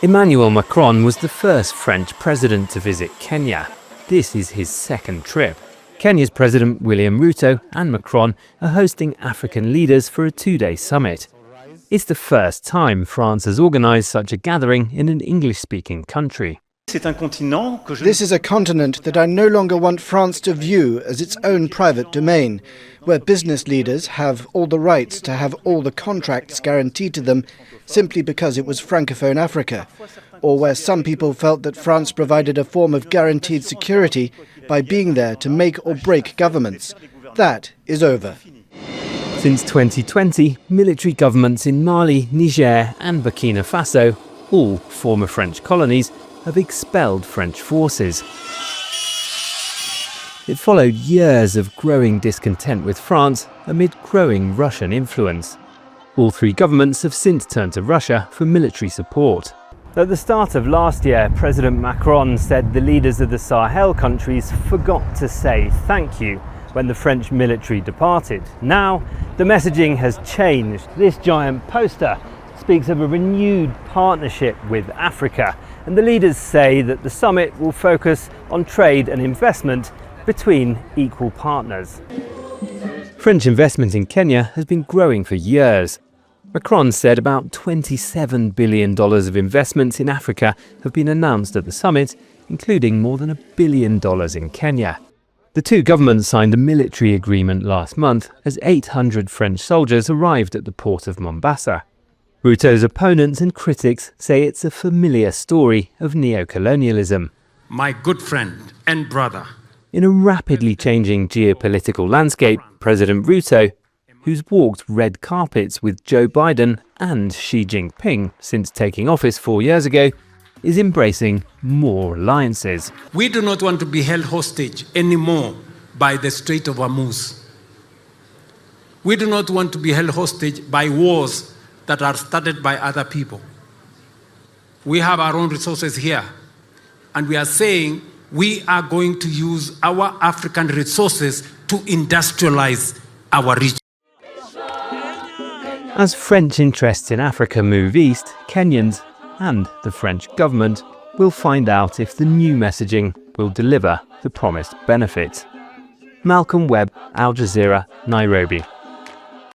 Emmanuel Macron was the first French president to visit Kenya. This is his second trip. Kenya's President William Ruto and Macron are hosting African leaders for a two-day summit. It's the first time France has organised such a gathering in an English-speaking country. This is a continent that I no longer want France to view as its own private domain, where business leaders have all the rights to have all the contracts guaranteed to them simply because it was Francophone Africa, or where some people felt that France provided a form of guaranteed security by being there to make or break governments. That is over. Since 2020, military governments in Mali, Niger and Burkina Faso, all former French colonies, have expelled French forces. It followed years of growing discontent with France amid growing Russian influence. All three governments have since turned to Russia for military support. At the start of last year, President Macron said the leaders of the Sahel countries forgot to say thank you when the French military departed. Now, the messaging has changed. This giant poster speaks of a renewed partnership with Africa, and the leaders say that the summit will focus on trade and investment between equal partners. French investment in Kenya has been growing for years. Macron said about $27 billion of investments in Africa have been announced at the summit, including more than $1 billion in Kenya. The two governments signed a military agreement last month as 800 French soldiers arrived at the port of Mombasa. Ruto's opponents and critics say it's a familiar story of neo-colonialism. My good friend and brother. In a rapidly changing geopolitical landscape, President Ruto, who's walked red carpets with Joe Biden and Xi Jinping since taking office 4 years ago, is embracing more alliances. We do not want to be held hostage anymore by the Strait of Hormuz. We do not want to be held hostage by wars that are started by other people. We have our own resources here, and we are saying we are going to use our African resources to industrialize our region. As French interests in Africa move east, Kenyans and the French government will find out if the new messaging will deliver the promised benefits. Malcon, Webb, Al Jazeera, Nairobi.